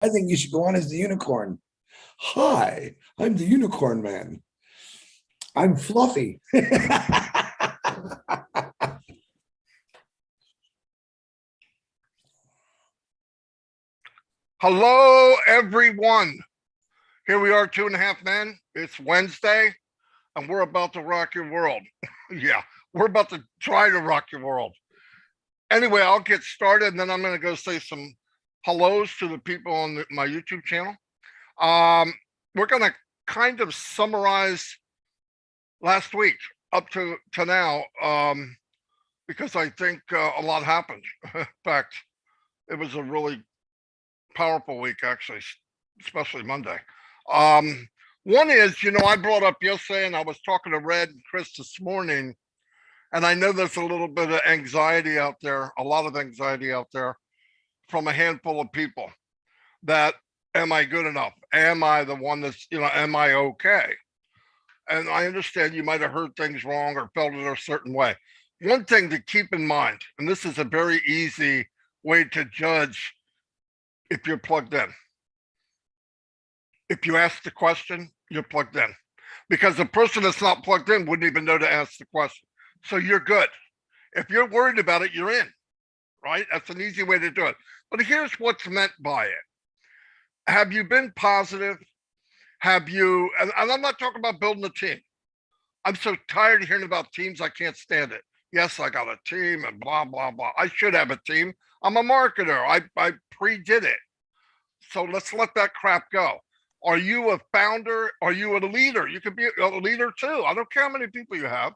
I think you should go on as the unicorn. Hi, I'm the unicorn man. I'm fluffy. Hello, everyone. Here we are, Two and a Half Men. It's Wednesday, and we're about to rock your world. Yeah, we're about to try to rock your world. Anyway, I'll get started, and then I'm going to go say some hellos to the people on my YouTube channel. We're going to kind of summarize last week up to now, because I think a lot happened. In fact, it was a really powerful week, actually, especially Monday. One is, I brought up yesterday, and I was talking to Red and Chris this morning, and I know there's a little bit of anxiety out there, a lot of anxiety out there from a handful of people that, am I good enough? Am I the one that's, am I okay? And I understand you might have heard things wrong or felt it a certain way. One thing to keep in mind, and this is a very easy way to judge if you're plugged in. If you ask the question, you're plugged in. Because the person that's not plugged in wouldn't even know to ask the question. So you're good. If you're worried about it, you're in, right? That's an easy way to do it. But here's what's meant by it. Have you been positive? Have you, and I'm not talking about building a team. I'm so tired of hearing about teams, I can't stand it. Yes, I got a team and blah, blah, blah. I should have a team. I'm a marketer. I pre-did it. So let's let that crap go. Are you a founder? Are you a leader? You could be a leader too. I don't care how many people you have.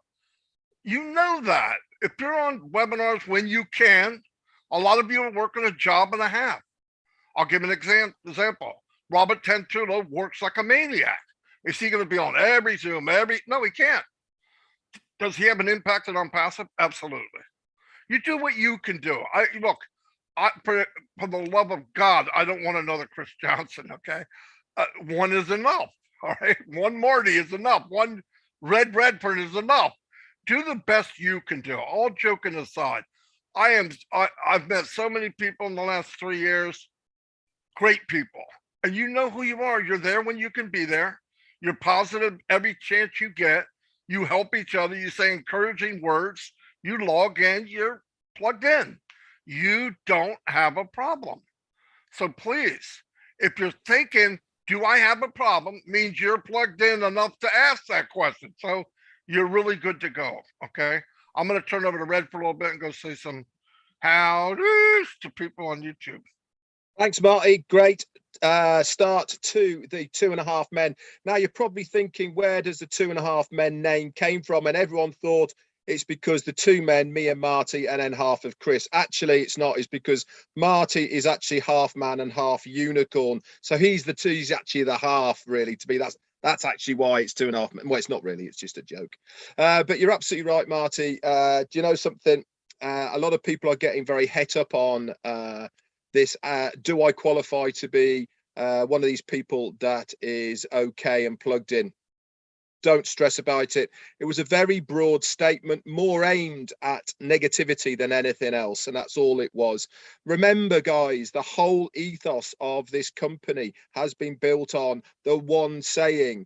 You know that. If you're on webinars when you can, a lot of you are working a job and a half. I'll give an example. Robert Tentulo works like a maniac. Is he going to be on every Zoom, No, he can't. Does he have an impact on passive? Absolutely. You do what you can do. For the love of God, I don't want another Chris Johnson, okay? One is enough, all right? One Marty is enough. One Red Redford is enough. Do the best you can do. All joking aside, I've met so many people in the last 3 years, great people. And you know who you are. You're there when you can be there. You're positive every chance you get. You help each other. You say encouraging words. You log in. You're plugged in. You don't have a problem. So please, if you're thinking, do I have a problem? Means you're plugged in enough to ask that question. So you're really good to go. Okay. I'm going to turn over to Red for a little bit and go say some howdies to people on YouTube. Thanks, Marty. Great start to the Two and a Half Men. Now you're probably thinking, where does the Two and a Half Men name came from? And everyone thought it's because the two men, me and Marty, and then half of Chris. Actually, it's not. It's because Marty is actually half man and half unicorn. So he's actually the half, really, to be. That's actually why it's 2.5 men. Well, it's not really. It's just a joke. But you're absolutely right, Marty. Do you know something? A lot of people are getting very het up on this. Do I qualify to be one of these people that is okay and plugged in? Don't stress about it. It was a very broad statement, more aimed at negativity than anything else, and that's all it was. Remember, guys, the whole ethos of this company has been built on the one saying,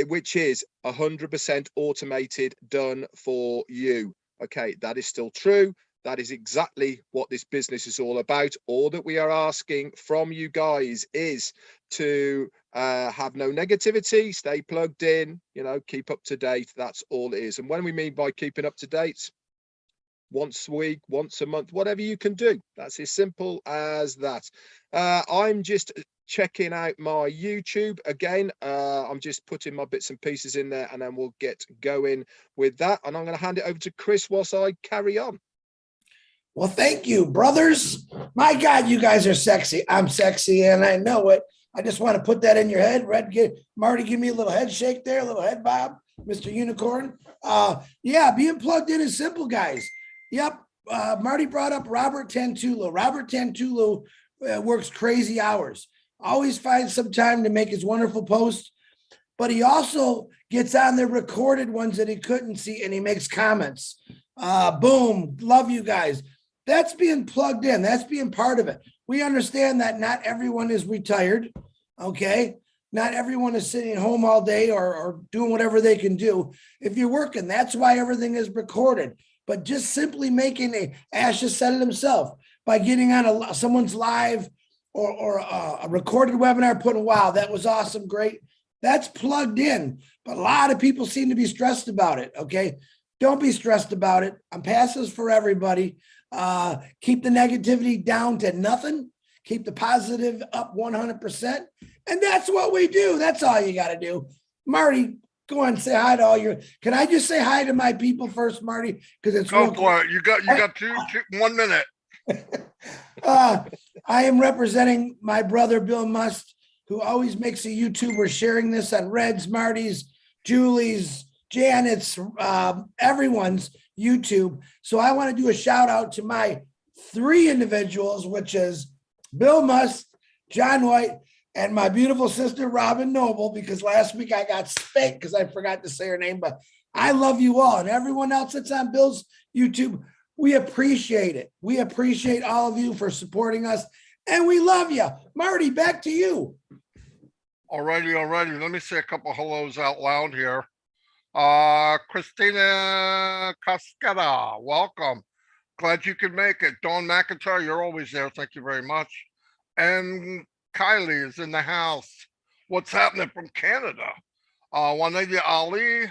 which is 100% automated, done for you. Okay, that is still true. That is exactly what this business is all about. All that we are asking from you guys is to have no negativity, stay plugged in, keep up to date. That's all it is. And when we mean by keeping up to date, once a week, once a month, whatever you can do. That's as simple as that. I'm just checking out my YouTube again. I'm just putting my bits and pieces in there, and then we'll get going with that. And I'm going to hand it over to Chris whilst I carry on. Well, thank you, brothers. My God, you guys are sexy. I'm sexy, and I know it. I just want to put that in your head. Marty, give me a little head shake there, a little head bob, Mr. Unicorn. Yeah, being plugged in is simple, guys. Yep. Marty brought up Robert Tentulo. Robert Tentulo works crazy hours. Always finds some time to make his wonderful posts, but he also gets on the recorded ones that he couldn't see, and he makes comments. Boom. Love you guys. That's being plugged in. That's being part of it. we understand that not everyone is retired. Okay. Not everyone is sitting at home all day or doing whatever they can do. If you're working, that's why everything is recorded. But just simply Ash just said it himself, by getting on someone's live or a recorded webinar, putting, wow, that was awesome, great. That's plugged in. But a lot of people seem to be stressed about it. Okay. Don't be stressed about it. I'm passes for everybody. Keep the negativity down to nothing. Keep the positive up 100%. And that's what we do. That's all you got to do. Marty, go on and say hi to all your. Can I just say hi to my people first, Marty? Because it's Go real for it. You got 1 minute. I am representing my brother, Bill Must, who always makes a YouTube. We're sharing this on Red's, Marty's, Julie's, Janet's, everyone's YouTube. So I want to do a shout out to my 3 individuals, which is Bill Must, John White, and my beautiful sister, Robin Noble, because last week I got spanked because I forgot to say her name, but I love you all. And everyone else that's on Bill's YouTube, we appreciate it. We appreciate all of you for supporting us, and we love you. Marty, back to you. Alrighty. Let me say a couple hellos out loud here. Christina Cascada, welcome. Glad you could make it. Dawn McIntyre, you're always there. Thank you very much. And Kylie is in the house. What's happening from Canada? Juanita Ali,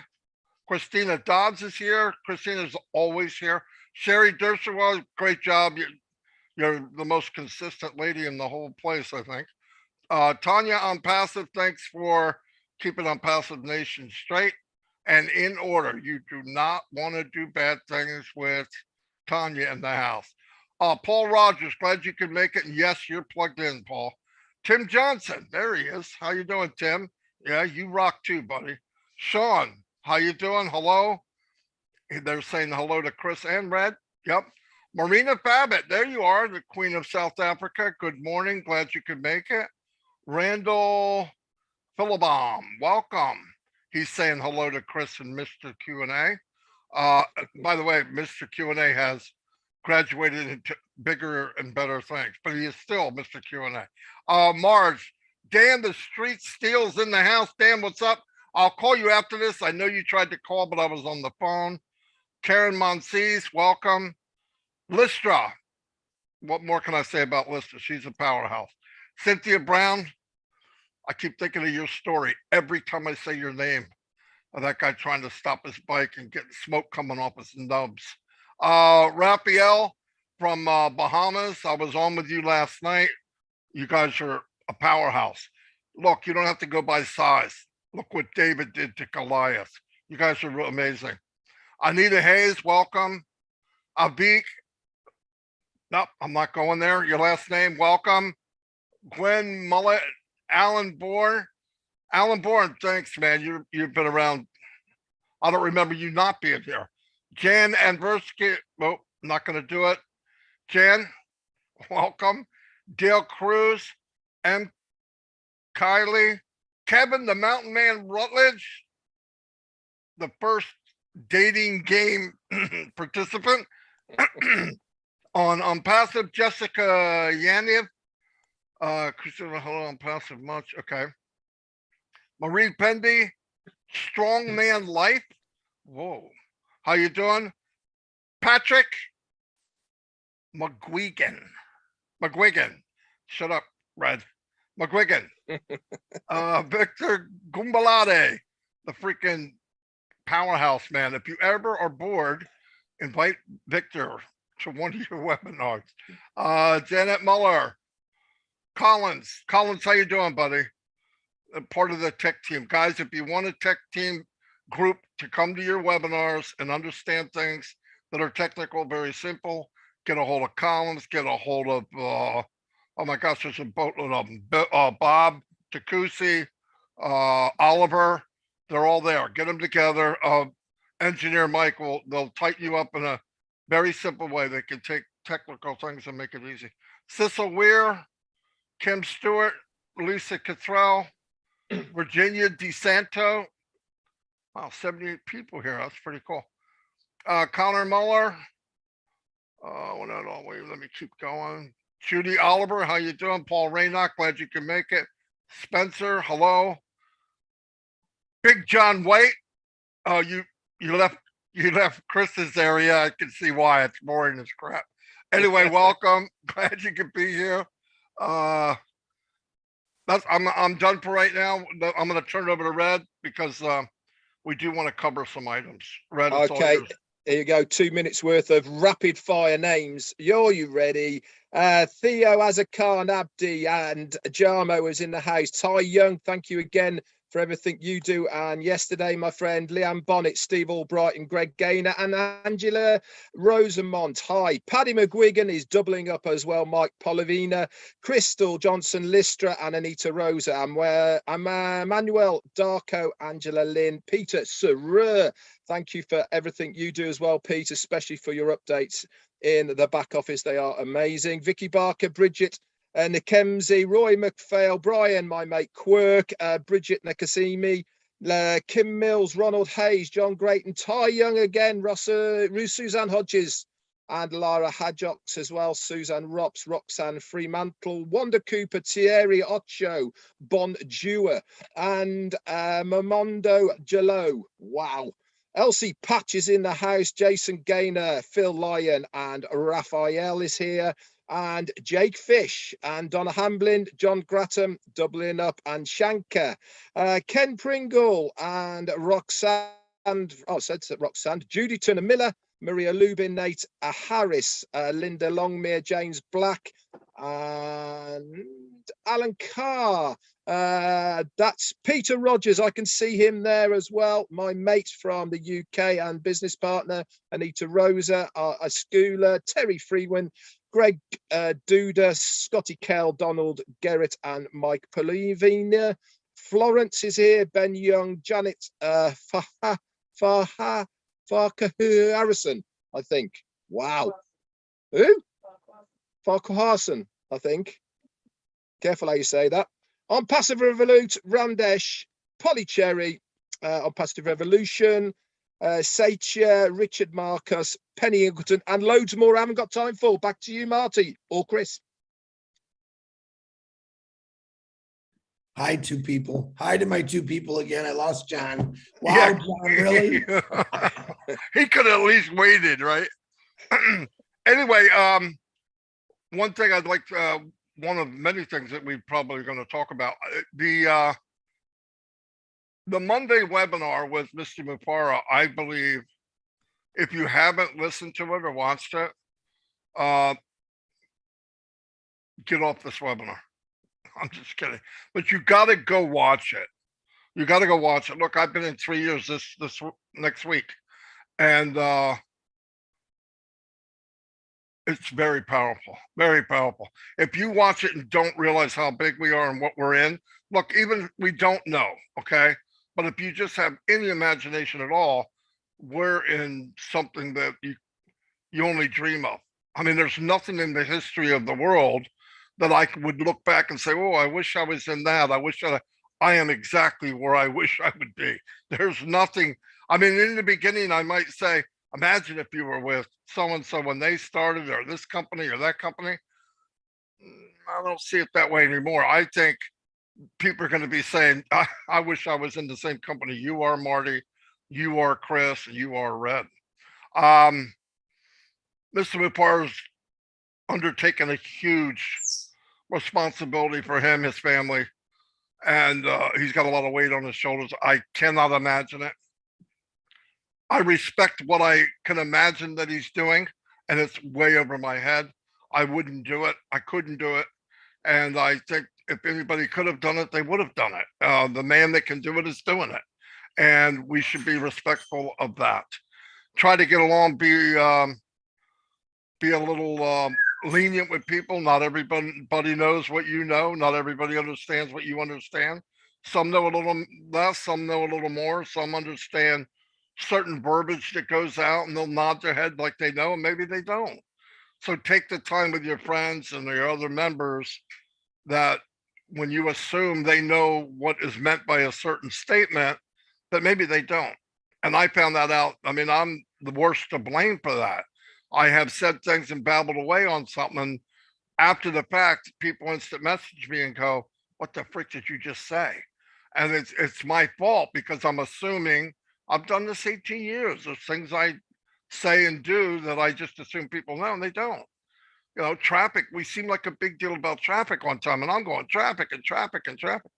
Christina Dodds is here. Christina's always here. Sherry Dershowitz, great job. You're the most consistent lady in the whole place, I think. Tanya on Passive, thanks for keeping on Passive Nation straight and in order. You do not want to do bad things with Tanya in the house. Paul Rogers, glad you could make it. And yes, you're plugged in, Paul. Tim Johnson, there he is. How you doing, Tim? Yeah, you rock too, buddy. Sean, how you doing? Hello. They're saying hello to Chris and Red. Yep. Marina Babbitt, there you are, the Queen of South Africa. Good morning. Glad you could make it. Randall Philibom, welcome. He's saying hello to Chris and Mr. Q&A. By the way, Mr. Q&A has graduated into bigger and better things, but he is still Mr. Q&A. Marge, Dan, the street steals in the house. Dan, what's up? I'll call you after this. I know you tried to call, but I was on the phone. Karen Monsees, welcome. Listra, what more can I say about Listra? She's a powerhouse. Cynthia Brown, I keep thinking of your story every time I say your name. Of that guy trying to stop his bike and getting smoke coming off his nubs. Raphael from Bahamas, I was on with you last night. You guys are a powerhouse. Look, you don't have to go by size. Look what David did to Goliath. You guys are real amazing. Anita Hayes, welcome. Avik, nope, I'm not going there. Your last name, welcome. Gwen Mullet, Alan Bourne. Alan Bourne, thanks, man. You've been around. I don't remember you not being here. Jan Anversky, well, not going to do it. Jan, welcome. Dale Cruz, M. Kylie, Kevin, the Mountain Man Rutledge, the first dating game participant on Passive, Jessica Yaniev, Christina, hello on Passive much, okay. Marie Pendy, Strong Man Life, whoa, how you doing? Patrick McGuigan, shut up, Red. McGuigan, Victor Gumbalade, the freaking powerhouse, man. If you ever are bored, invite Victor to one of your webinars. Janet Muller, Collins, how you doing, buddy? Part of the tech team. Guys, if you want a tech team group to come to your webinars and understand things that are technical, very simple, get a hold of Collins, get a hold of, oh my gosh, there's a boatload of them. Bob, Takusi, Oliver, they're all there. Get them together. Engineer Mike they'll tighten you up in a very simple way. They can take technical things and make it easy. Cecil Weir, Kim Stewart, Lisa Cottrell, Virginia DeSanto. Wow, 78 people here. That's pretty cool. Connor Muller. Let me keep going. Judy Oliver, how you doing? Paul Raynock, glad you can make it. Spencer, hello. Big John White. Oh, you left Chris's area. I can see why. It's boring as crap. Anyway, welcome. Glad you could be here. I'm done for right now. I'm going to turn it over to Red because we do want to cover some items. Red, it's all Okay, yours. here you go. 2 minutes worth of rapid fire names. Are you ready? Theo, Azarkhan, Abdi, and Jarmo is in the house. Ty Young, thank you again for everything you do. And yesterday, my friend Leanne Bonnet, Steve Albright, and Greg Gaynor, and Angela Rosamont. Hi. Paddy McGuigan is doubling up as well. Mike Polavina, Crystal Johnson, Listra, and Anita Rosa. And Manuel Darko, Angela Lynn, Peter Surur. Thank you for everything you do as well, Pete, especially for your updates in the back office. They are amazing. Vicky Barker, Bridget Nikemzi, Roy McPhail, Brian, my mate Quirk, Bridget Nakasimi, Kim Mills, Ronald Hayes, John Grayton, Ty Young again, Suzanne Hodges, and Lara Hadjocks as well, Suzanne Rops, Roxanne Fremantle, Wanda Cooper, Thierry Ocho, Bon Dewar, and Mamondo Jalo. Wow. Elsie Patch is in the house, Jason Gaynor, Phil Lyon, and Raphael is here, and Jake Fish, and Donna Hamblin, John Grattam, doubling up, and Shankar, Ken Pringle, and Roxanne, Roxanne, Judy Turner Miller, Maria Lubin, Nate Harris, Linda Longmere, James Black, and Alan Carr. That's Peter Rogers. I can see him there as well. My mate from the UK and business partner, Anita Rosa, Askula, Terry Freeman, Greg Duda, Scotty Kell, Donald Gerrit, and Mike Polivina. Florence is here, Ben Young, Janet Farka Harrison, I think. Wow. Who? Farquharson, I think. Careful how you say that. On Passive Revolut, Randesh, Polly Cherry, on Passive Revolution, Seicha, Richard Marcus, Penny Ingleton, and loads more I haven't got time for. Back to you, Marty or Chris. Hi, two people. Hi to my two people again. I lost John. Wow, Yeah. John, really? He could have at least waited, right? Anyway, one thing I'd like to, one of many things that we're probably going to talk about, the Monday webinar with Mr. Mupara, I believe, if you haven't listened to it or watched it, get off this webinar. I'm just kidding, but you got to go watch it. You got to go watch it. Look, I've been in 3 years this next week, and it's very powerful, very powerful. If you watch it and don't realize how big we are and what we're in, look, even we don't know, okay? But if you just have any imagination at all, we're in something that you only dream of. I mean, there's nothing in the history of the world that I would look back and say, oh, I wish I was in that. I am exactly where I wish I would be. There's nothing. I mean, in the beginning, I might say, imagine if you were with so-and-so when they started, or this company or that company. I don't see it that way anymore. I think people are going to be saying, I wish I was in the same company you are, Marty, you are Chris, and you are Red. Mr. Mupar's undertaken a huge responsibility for him, his family, and he's got a lot of weight on his shoulders. I cannot imagine it. I respect what I can imagine that he's doing, and it's way over my head. I wouldn't do it. I couldn't do it. And I think if anybody could have done it, they would have done it. The man that can do it is doing it. And we should be respectful of that. Try to get along, be a little lenient with people. Not everybody knows what you know. Not everybody understands what you understand. Some know a little less, some know a little more. Some understand certain verbiage that goes out and they'll nod their head like they know, and maybe they don't. So take the time with your friends and your other members that when you assume they know what is meant by a certain statement, that maybe they don't. And I found that out. I mean, I'm the worst to blame for that. I have said things and babbled away on something, and after the fact, people instant message me and go, what the frick did you just say? And it's my fault because I'm assuming I've done this 18 years. There's things I say and do that I just assume people know and they don't. You know, traffic, we seem like a big deal about traffic on time, and I'm going traffic and traffic and traffic.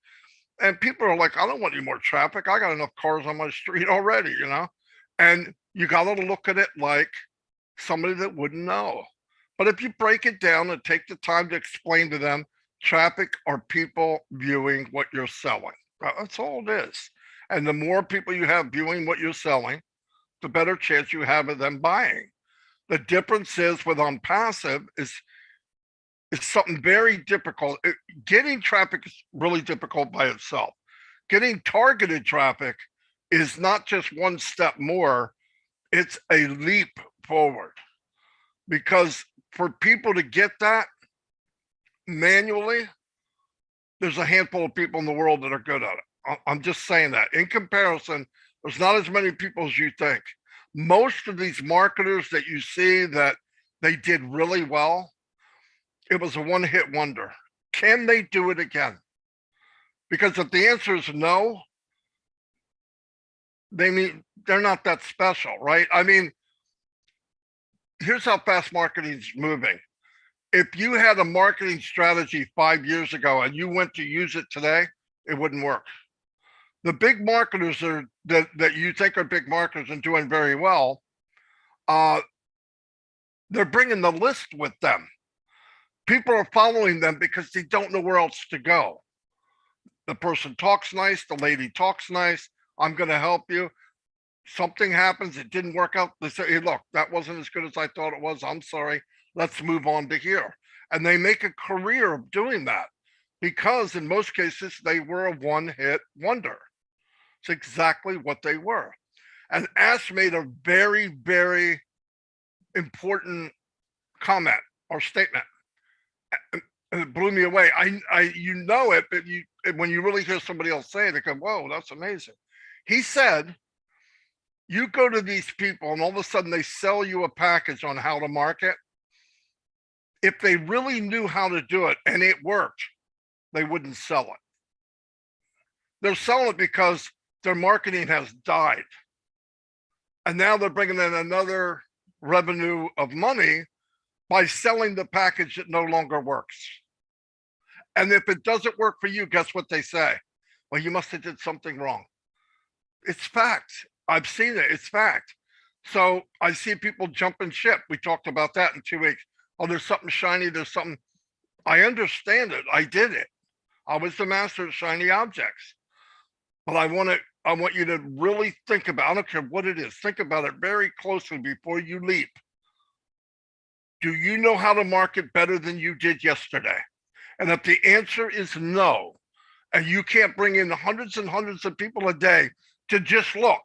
And people are like, I don't want any more traffic. I got enough cars on my street already, you know? And you got to look at it like somebody that wouldn't know. But if you break it down and take the time to explain to them, traffic are people viewing what you're selling. That's all it is. And the more people you have viewing what you're selling, the better chance you have of them buying. The difference is with on passive is something very difficult. Getting traffic is really difficult by itself. Getting targeted traffic is not just one step more, it's a leap forward. Because for people to get that manually, there's a handful of people in the world that are good at it. I'm just saying that. In comparison, there's not as many people as you think. Most of these marketers that you see that they did really well, it was a one-hit wonder. Can they do it again? Because if the answer is no, they're not that special, right? I mean, here's how fast marketing's moving. If you had a marketing strategy 5 years ago and you went to use it today, it wouldn't work. The big marketers that you think are big marketers and doing very well, they're bringing the list with them. People are following them because they don't know where else to go. The person talks nice, the lady talks nice, I'm going to help you. Something happens, it didn't work out. They say, hey, look, that wasn't as good as I thought it was. I'm sorry. Let's move on to here. And they make a career of doing that because in most cases, they were a one-hit wonder. It's exactly what they were. And Ash made a very, very important comment or statement. And it blew me away. You know it, but when you really hear somebody else say it, they go, whoa, that's amazing. He said, you go to these people and all of a sudden they sell you a package on how to market. If they really knew how to do it and it worked, they wouldn't sell it. They're selling it because their marketing has died. And now they're bringing in another revenue of money by selling the package that no longer works. And if it doesn't work for you, guess what they say? Well, you must have did something wrong. It's fact. I've seen it. It's fact. So I see people jumping ship. We talked about that in 2 weeks. Oh, there's something shiny. There's something. I understand it. I did it. I was the master of shiny objects. But I want you to really think about, I don't care what it is, think about it very closely before you leap. Do you know how to market better than you did yesterday? And if the answer is no, and you can't bring in hundreds and hundreds of people a day to just look,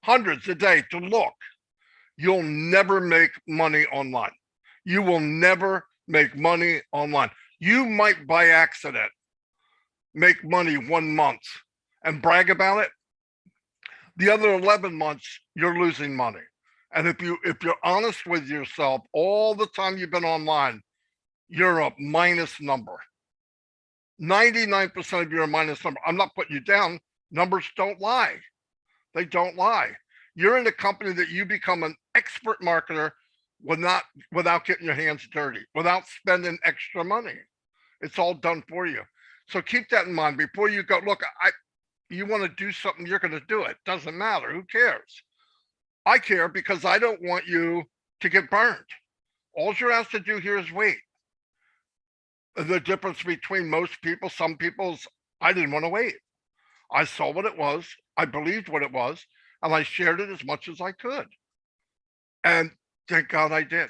hundreds a day to look, you'll never make money online. You will never make money online. You might by accident make money 1 month and brag about it. The other 11 months, you're losing money. And if you're honest with yourself, all the time you've been online, you're a minus number. 99% of you are a minus number. I'm not putting you down. Numbers don't lie. They don't lie. You're in a company that you become an expert marketer without getting your hands dirty, without spending extra money. It's all done for you. So keep that in mind before you go. Look, you want to do something, you're going to do it. Doesn't matter. Who cares? I care because I don't want you to get burned. All you're asked to do here is wait. The difference between most people, some people's, I didn't want to wait. I saw what it was. I believed what it was. And I shared it as much as I could. And thank God I did.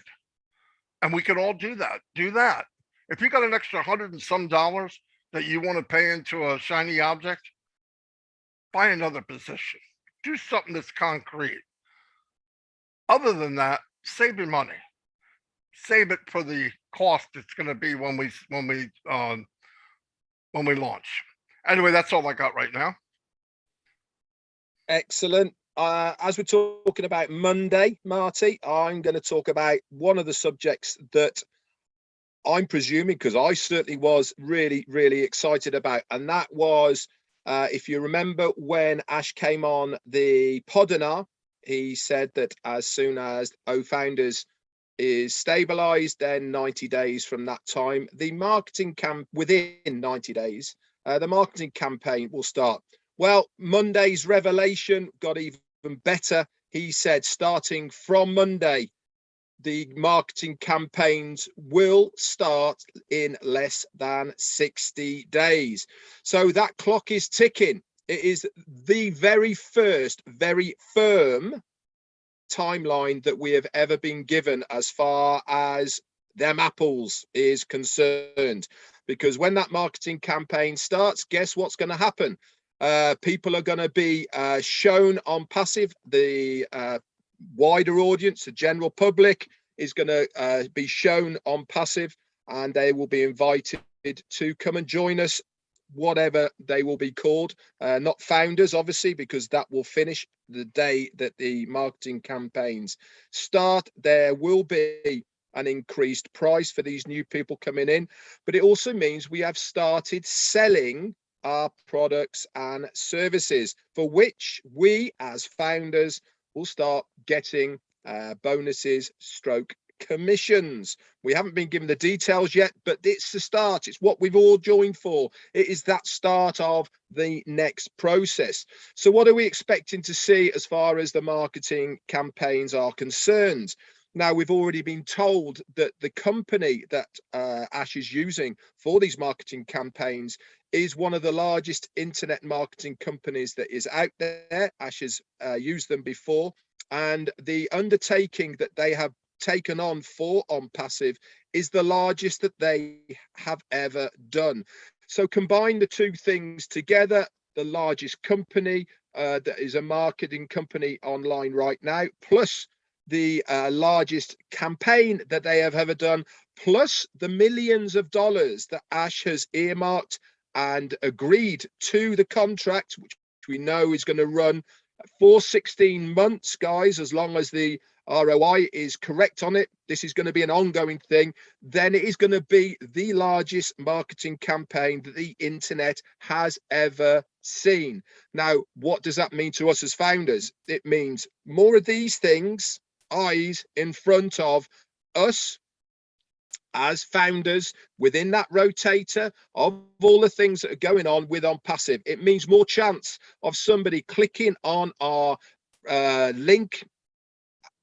And we can all do that. Do that. If you got an extra $100 and some that you want to pay into a shiny object, buy another position. Do something that's concrete. Other than that, save your money. Save it for the cost it's going to be when we launch. Anyway, that's all I got right now. Excellent. As we're talking about Monday, Marty, I'm going to talk about one of the subjects that I'm presuming, because I certainly was really, really excited about. And that was, if you remember when Ash came on the Podinar, he said that as soon as O-Founders is stabilized, then 90 days from that time, the marketing within 90 days, the marketing campaign will start. Well, Monday's revelation got even better. He said starting from Monday, the marketing campaigns will start in less than 60 days. So that clock is ticking. It is the very first, very firm timeline that we have ever been given as far as them apples is concerned. Because when that marketing campaign starts, guess what's going to happen? People are going to be shown on passive. The wider audience, the general public, is going to be shown on passive, and they will be invited to come and join us, whatever they will be called. Not founders, obviously, because that will finish the day that the marketing campaigns start. There will be an increased price for these new people coming in, but it also means we have started selling our products and services, for which we as founders will start getting bonuses stroke commissions. We haven't been given the details yet, but it's the start. It's what we've all joined for. It is that start of the next process. So what are we expecting to see as far as the marketing campaigns are concerned? Now, we've already been told that the company that Ash is using for these marketing campaigns is one of the largest internet marketing companies that is out there. Ash has used them before, and the undertaking that they have taken on for On Passive is the largest that they have ever done. So combine the two things together, the largest company that is a marketing company online right now, plus the largest campaign that they have ever done, plus the millions of dollars that Ash has earmarked and agreed to the contract, which we know is going to run for 16 months, guys, as long as the ROI is correct on it. This is going to be an ongoing thing. Then it is going to be the largest marketing campaign that the internet has ever seen. Now, what does that mean to us as founders? It means more of these things, eyes in front of us as founders within that rotator of all the things that are going on with On Passive. It means more chance of somebody clicking on our link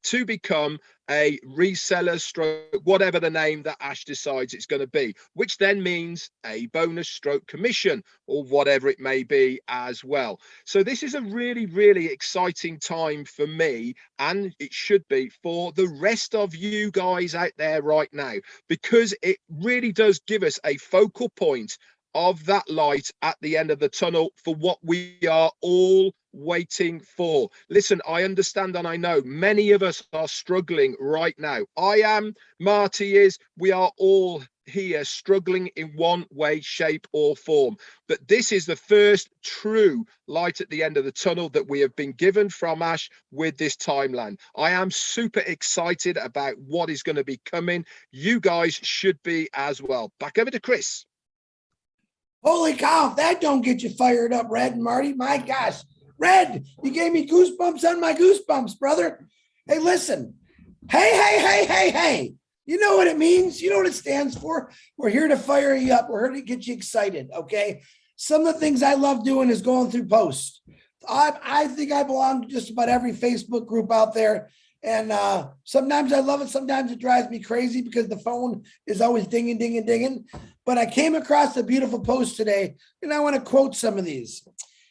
to become a reseller stroke, whatever the name that Ash decides it's going to be, which then means a bonus stroke commission or whatever it may be as well. So this is a really, really exciting time for me, and it should be for the rest of you guys out there right now, because it really does give us a focal point of that light at the end of the tunnel for what we are all waiting for. Listen, I understand and I know many of us are struggling right now. I am, Marty is, we are all here struggling in one way, shape or form. But this is the first true light at the end of the tunnel that we have been given from Ash with this timeline. I am super excited about what is going to be coming. You guys should be as well. Back over to Chris. Holy cow, if that don't get you fired up, Red and Marty. My gosh. Red, you gave me goosebumps on my goosebumps, brother. Hey, listen. Hey. You know what it means? You know what it stands for? We're here to fire you up. We're here to get you excited, okay? Some of the things I love doing is going through posts. I think I belong to just about every Facebook group out there. And sometimes I love it. Sometimes it drives me crazy because the phone is always dinging. But I came across a beautiful post today, and I want to quote some of these.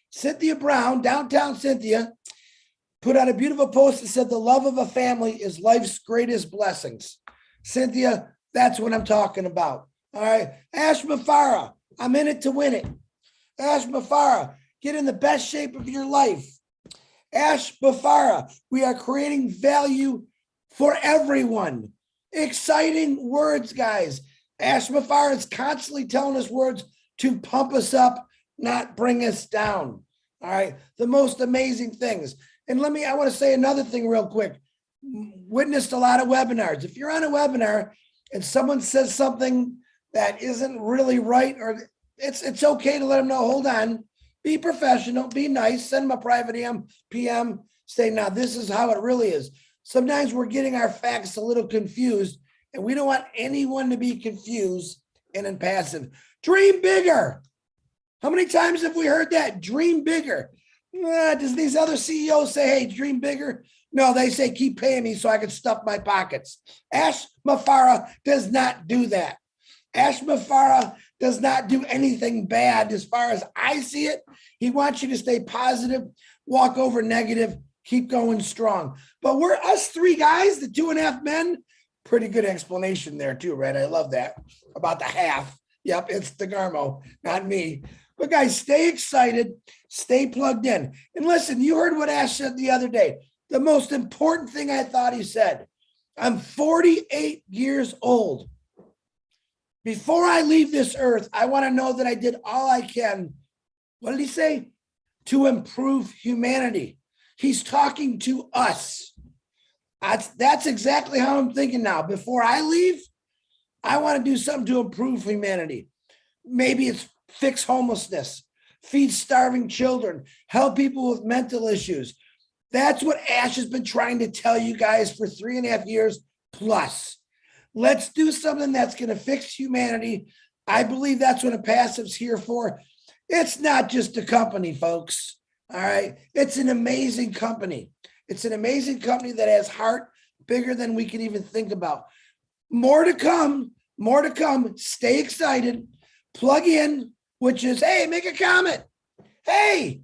Cynthia Brown, downtown Cynthia, put out a beautiful post that said, the love of a family is life's greatest blessings. Cynthia, that's what I'm talking about. All right. Ash Mafara, I'm in it to win it. Ash Mafara, get in the best shape of your life. Ash Mafara, we are creating value for everyone. Exciting words, guys. Ash Mafara is constantly telling us words to pump us up, not bring us down. All right. The most amazing things. And I want to say another thing real quick. Witnessed a lot of webinars. If you're on a webinar and someone says something that isn't really right, or it's okay to let them know, hold on, be professional, be nice, send them a private PM, say, now this is how it really is. Sometimes we're getting our facts a little confused, and we don't want anyone to be confused and in passive. Dream bigger. How many times have we heard that? Dream bigger. Does these other CEOs say, hey, dream bigger? No, they say, keep paying me so I can stuff my pockets. Ash Mafara does not do that. Ash Mafara does not do anything bad as far as I see it. He wants you to stay positive, walk over negative, keep going strong. But we're us three guys, the 2.5 men. Pretty good explanation there too, Red. I love that about the half. Yep, it's DeGarmo, not me. But guys, stay excited, stay plugged in. And listen, you heard what Ash said the other day. The most important thing I thought he said, I'm 48 years old. Before I leave this earth, I want to know that I did all I can. What did he say? To improve humanity. He's talking to us. That's exactly how I'm thinking now. Before I leave, I want to do something to improve humanity. Maybe it's fix homelessness, feed starving children, help people with mental issues. That's what Ash has been trying to tell you guys for 3.5 years plus. Let's do something that's going to fix humanity. I believe that's what a passive's here for. It's not just a company, folks. All right. It's an amazing company. It's an amazing company that has heart bigger than we can even think about. More to come. More to come. Stay excited. Plug in, which is, hey, make a comment. Hey,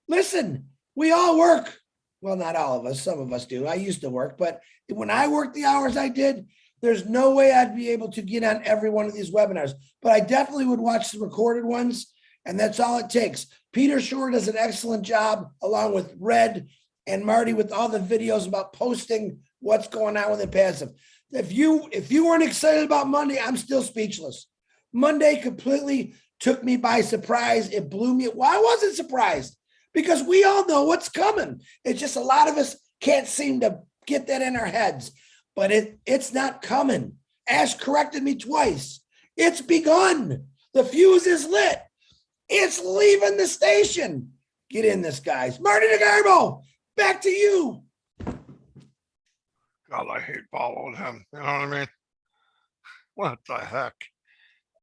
listen, we all work. Well, not all of us. Some of us do. I used to work, but when I worked the hours I did, there's no way I'd be able to get on every one of these webinars, but I definitely would watch the recorded ones, and that's all it takes. Peter Shore does an excellent job, along with Red and Marty, with all the videos about posting what's going on with the passive. If you weren't excited about Monday, I'm still speechless. Monday completely took me by surprise. It blew me. Well, I wasn't surprised because we all know what's coming. It's just a lot of us can't seem to get that in our heads, but it's not coming. Ash corrected me twice. It's begun. The fuse is lit. It's leaving the station. Get in this, guys. Marty DeGarmo, back to you. God, I hate following him. You know what I mean? What the heck?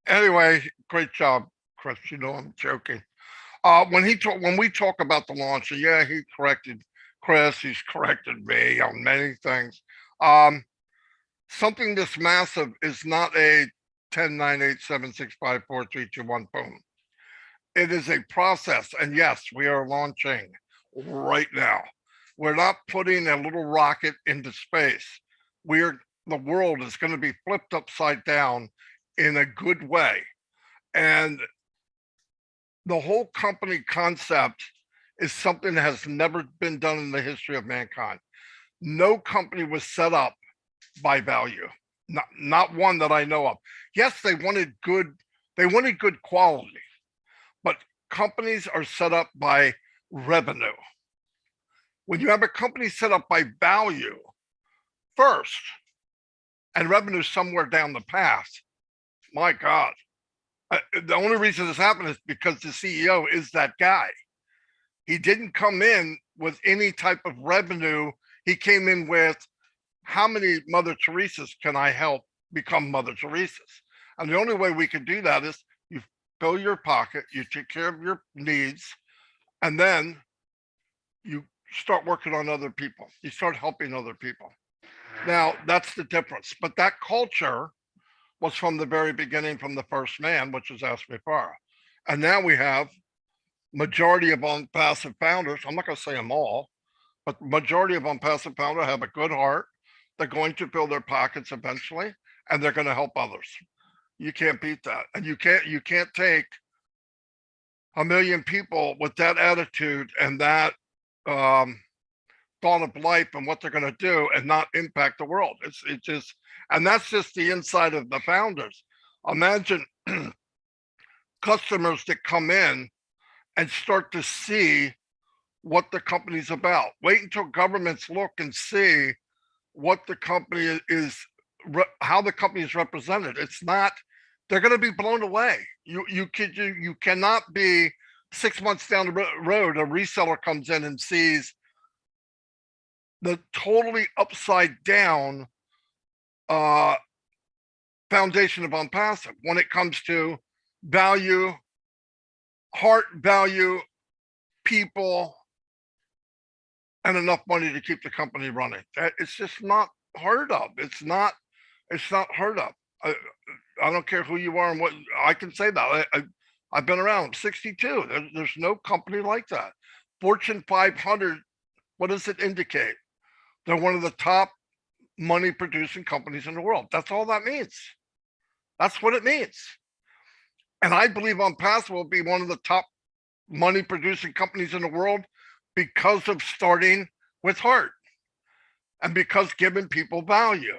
Anyway, great job, Chris. You know I'm joking. When we talk about the launch, yeah, he corrected Chris. He's corrected me on many things. Something this massive is not a 10, 9, 8, 7, 6, 5, 4, 3, 2, 1, boom. It is a process. And yes, we are launching right now. We're not putting a little rocket into space. The world is going to be flipped upside down in a good way. And the whole company concept is something that has never been done in the history of mankind. No company was set up by value. Not one that I know of. Yes, they wanted good quality, but companies are set up by revenue. When you have a company set up by value first and revenue somewhere down the path, my God, the only reason this happened is because the CEO is that guy. He didn't come in with any type of revenue. He came in with, how many Mother Teresas can I help become Mother Teresas? And the only way we can do that is you fill your pocket, you take care of your needs, and then you start working on other people. You start helping other people. Now, that's the difference. But that culture was from the very beginning, from the first man, which is Ash Mafara. And now we have majority of passive founders. I'm not going to say them all, but majority of passive founders have a good heart. They're going to fill their pockets eventually, and they're going to help others. You can't beat that. And you can't take 1 million people with that attitude and that thought of life and what they're going to do and not impact the world. It's just, and that's just the inside of the founders. Imagine customers that come in and start to see what the company's about. Wait until governments look and see what the company is how the company is represented. It's not, they're going to be blown away. You cannot be 6 months down the road, a reseller comes in and sees the totally upside down foundation of OnPassive when it comes to value, heart value, people, and enough money to keep the company running. It's just not heard of. It's not heard of. I don't care who you are and what, I can say that. I've been around. I'm 62. There's no company like that. Fortune 500, what does it indicate? They're one of the top money producing companies in the world. That's all that means. That's what it means. And I believe OnPassive will be one of the top money producing companies in the world because of starting with heart and because giving people value.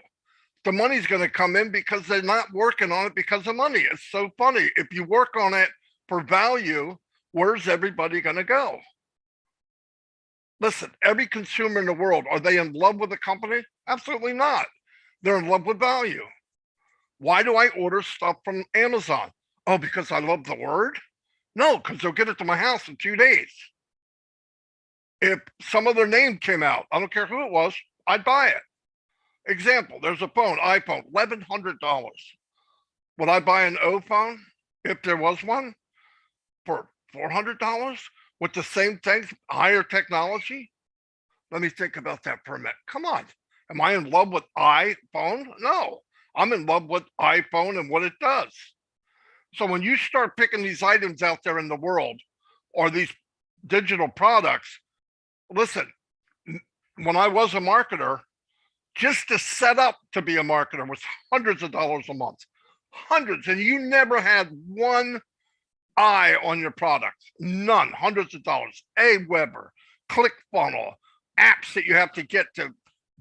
The money's going to come in because they're not working on it because of money. It's so funny. If you work on it for value, where's everybody going to go? Listen, every consumer in the world, are they in love with the company? Absolutely not. They're in love with value. Why do I order stuff from Amazon? Oh, because I love the word? No, because they'll get it to my house in 2 days. If some other name came out, I don't care who it was, I'd buy it. Example, there's a phone, iPhone, $1,100. Would I buy an O phone if there was one for $400 with the same things, higher technology? Let me think about that for a minute. Come on. Am I in love with iPhone? No, I'm in love with iPhone and what it does. So when you start picking these items out there in the world or these digital products, listen, when I was a marketer, just to set up to be a marketer was hundreds of dollars a month, hundreds. And you never had one eye on your product, none, hundreds of dollars. Aweber, ClickFunnels, apps that you have to get to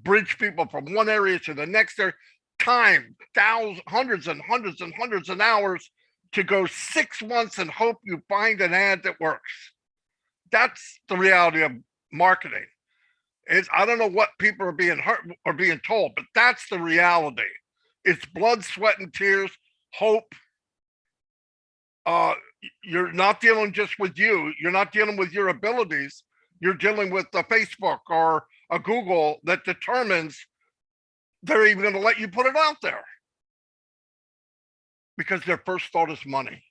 bridge people from one area to the next area, time, thousands, hundreds and hundreds and hundreds of hours to go 6 months and hope you find an ad that works. That's the reality of marketing. I don't know what people are being hurt or being told, but that's the reality. It's blood, sweat, and tears, hope. You're not dealing just with you. You're not dealing with your abilities. You're dealing with a Facebook or a Google that determines they're even going to let you put it out there because their first thought is money.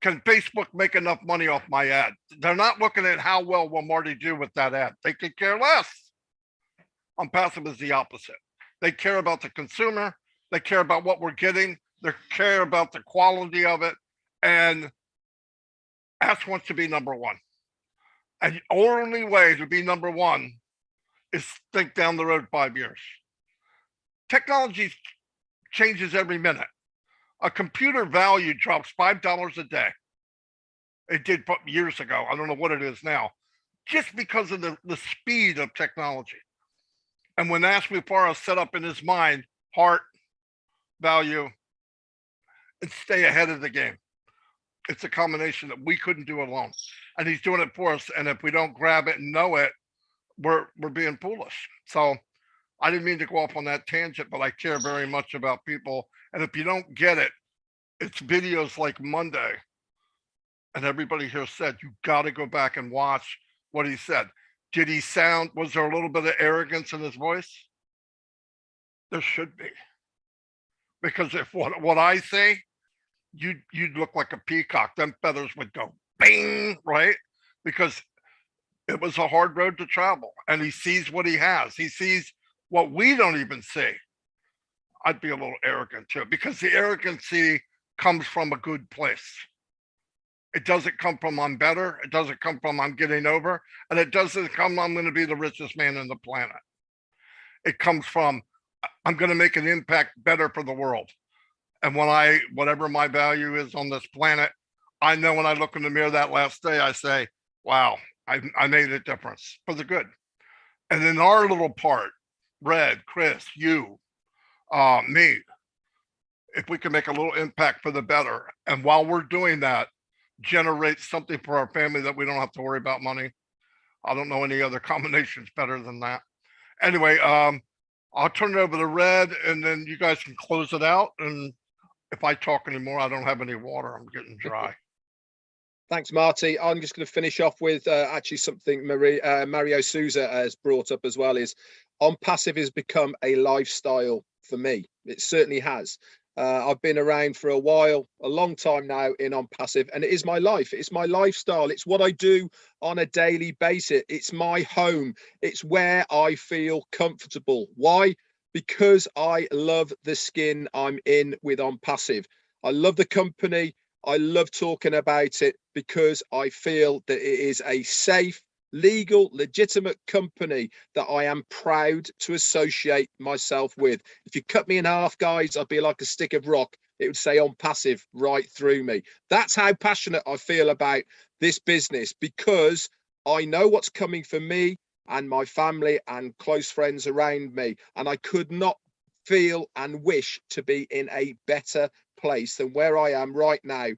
Can Facebook make enough money off my ad? They're not looking at how well will Marty do with that ad. They could care less. OnPassive is the opposite. They care about the consumer. They care about what we're getting. They care about the quality of it. And Ask wants to be number one. And the only way to be number one is think down the road 5 years. Technology changes every minute. A computer value drops $5 a day. It did years ago. I don't know what it is now, just because of the speed of technology. And when Ashmupara set up in his mind, heart, value, and stay ahead of the game. It's a combination that we couldn't do alone. And he's doing it for us. And if we don't grab it and know it, we're being foolish. So I didn't mean to go off on that tangent, but I care very much about people. And if you don't get it, it's videos like Monday. And everybody here said, you got to go back and watch what he said. Did he sound, was there a little bit of arrogance in his voice? There should be. Because if what I say, you'd look like a peacock. Them feathers would go bing, right? Because it was a hard road to travel. And he sees what he has. He sees what we don't even see. I'd be a little arrogant too, because the arrogancy comes from a good place. It doesn't come from I'm better. It doesn't come from I'm getting over. And it doesn't come I'm going to be the richest man on the planet. It comes from I'm going to make an impact better for the world. And when whatever my value is on this planet, I know when I look in the mirror that last day, I say, wow, I made a difference for the good. And in our little part, Red, Chris, you, me, if we can make a little impact for the better. And while we're doing that, generate something for our family that we don't have to worry about money. I don't know any other combinations better than that. Anyway, I'll turn it over to Red, and then you guys can close it out. And if I talk anymore, I don't have any water. I'm getting dry. Thanks, Marty. I'm just going to finish off with actually something Mario Souza has brought up as well, is on passive has become a lifestyle for me. It certainly has. I've been around for a while, a long time now in on passive, and it is my life. It's my lifestyle. It's what I do on a daily basis. It's my home. It's where I feel comfortable. Why? Because I love the skin I'm in with on passive. I love the company. I love talking about it because I feel that it is a safe, legal, legitimate company that I am proud to associate myself with. If you cut me in half, guys, I'd be like a stick of rock. It would say on passive right through me. That's how passionate I feel about this business, because I know what's coming for me and my family and close friends around me. And I could not feel and wish to be in a better place than where I am right now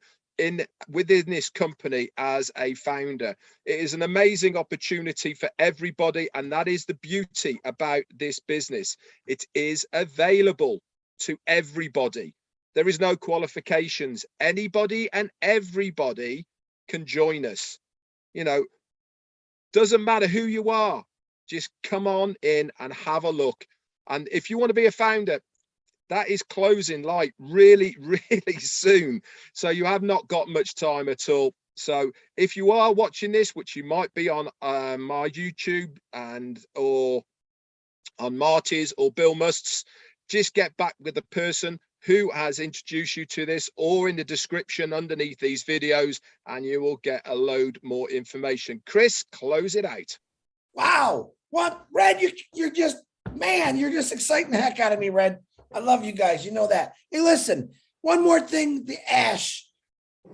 within this company as a founder. It is an amazing opportunity for everybody, and that is the beauty about this business. It is available to everybody. There is no qualifications. Anybody and everybody can join us. You know, doesn't matter who you are, just come on in and have a look. And if you want to be a founder, that is closing like really, really soon. So you have not got much time at all. So if you are watching this, which you might be on my YouTube or on Marty's or Bill Must's, just get back with the person who has introduced you to this, or in the description underneath these videos, and you will get a load more information. Chris, close it out. Wow. What, Red, you're just, man, you're just exciting the heck out of me, Red. I love you guys. You know that. Hey, listen, one more thing. The Ash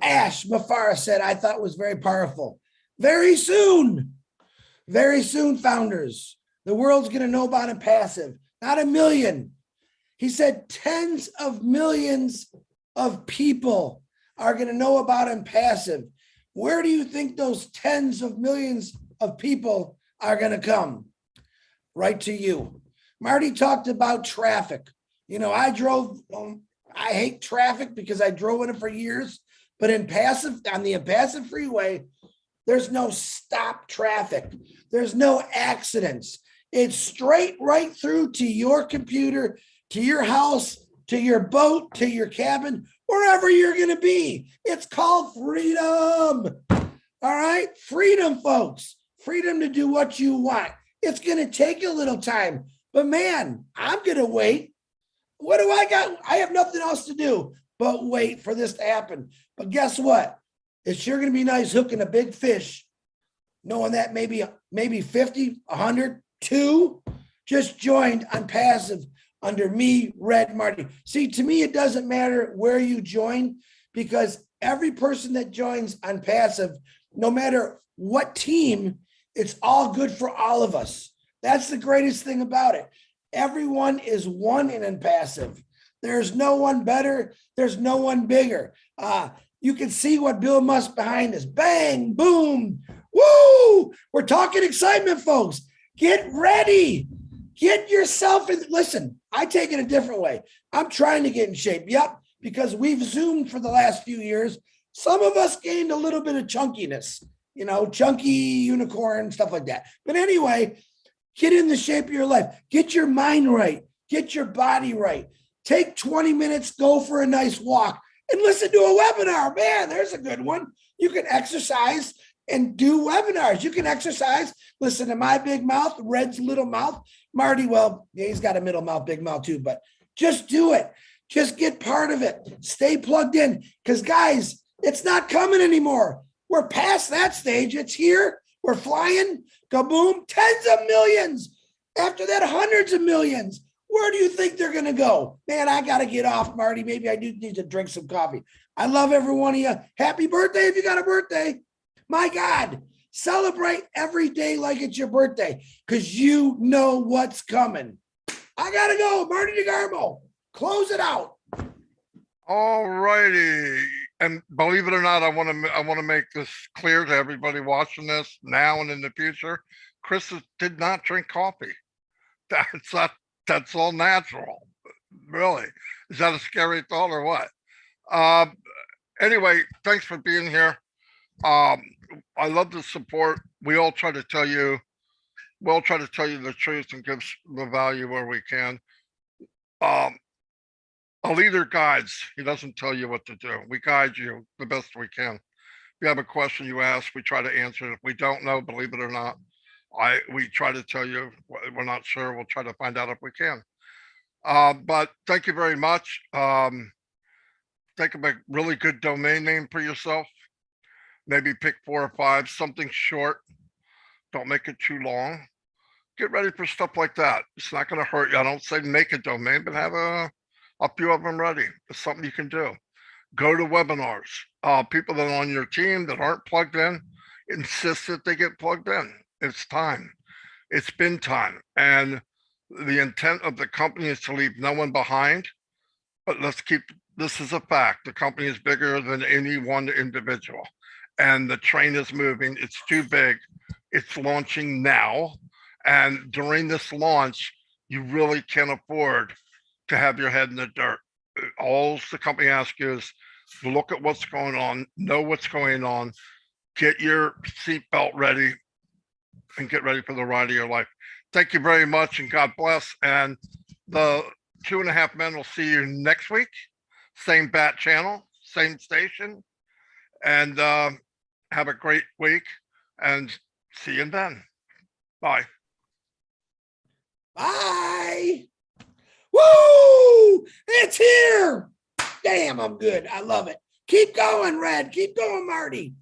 Mafara said, I thought was very powerful. Very soon, founders, the world's going to know about it passive, not a million. He said tens of millions of people are going to know about him passive. Where do you think those tens of millions of people are going to come? Right to you. Marty talked about traffic. You know, I hate traffic because I drove in it for years, but on the impassive freeway, there's no stop traffic. There's no accidents. It's straight right through to your computer, to your house, to your boat, to your cabin, wherever you're going to be. It's called freedom. All right. Freedom, folks. Freedom to do what you want. It's going to take a little time, but man, I'm going to wait. What do I got? I have nothing else to do but wait for this to happen. But guess what? It's sure going to be nice hooking a big fish, knowing that maybe 50, 100, 2 just joined on passive under me, Red, Marty. See, to me, it doesn't matter where you join, because every person that joins on passive, no matter what team, it's all good for all of us. That's the greatest thing about it. Everyone is one in passive. There's no one better. There's no one bigger. You can see what Bill Musk behind us. Bang, boom, woo. We're talking excitement, folks. Get ready. Get yourself in. Listen, I take it a different way. I'm trying to get in shape. Yep, because we've Zoomed for the last few years. Some of us gained a little bit of chunkiness, you know, chunky unicorn, stuff like that. But anyway, get in the shape of your life. Get your mind right. Get your body right. Take 20 minutes, go for a nice walk, and listen to a webinar. Man, there's a good one. You can exercise and do webinars. You can exercise, listen to my big mouth, Red's little mouth. Marty, well, yeah, he's got a middle mouth, big mouth too, but just do it. Just get part of it. Stay plugged in, because guys, it's not coming anymore. We're past that stage. It's here. We're flying, kaboom, tens of millions. After that, hundreds of millions. Where do you think they're going to go? Man, I got to get off, Marty. Maybe I do need to drink some coffee. I love every one of you. Happy birthday if you got a birthday. My God, celebrate every day like it's your birthday, because you know what's coming. I got to go. Marty DeGarmo, close it out. All righty. And believe it or not, I want to make this clear to everybody watching this now and in the future. Chris did not drink coffee. That's not That's all natural. Really. Is that a scary thought or what? Um, anyway, thanks for being here. Um, I love the support. We all try to tell you the truth and give the value where we can. Um, a leader guides. He doesn't tell you what to do. We guide you the best we can. If you have a question you ask, we try to answer it. If we don't know, believe it or not, we try to tell you we're not sure. We'll try to find out if we can. But thank you very much. Think of a really good domain name for yourself. Maybe pick 4 or 5, something short. Don't make it too long. Get ready for stuff like that. It's not going to hurt you. I don't say make a domain, but have a few of them ready. It's something you can do. Go to webinars. People that are on your team that aren't plugged in, insist that they get plugged in. It's time. It's been time. And the intent of the company is to leave no one behind. But let's keep this is a fact. The company is bigger than any one individual. And the train is moving. It's too big. It's launching now. And during this launch, you really can't afford to have your head in the dirt. All the company asks you is look at what's going on, know what's going on, get your seatbelt ready, and get ready for the ride of your life. Thank you very much, and God bless. And the 2.5 Men will see you next week. Same bat channel, same station. And have a great week, and see you then. Bye. Bye. Woo! It's here. Damn, I'm good. I love it. Keep going, Red. Keep going, Marty.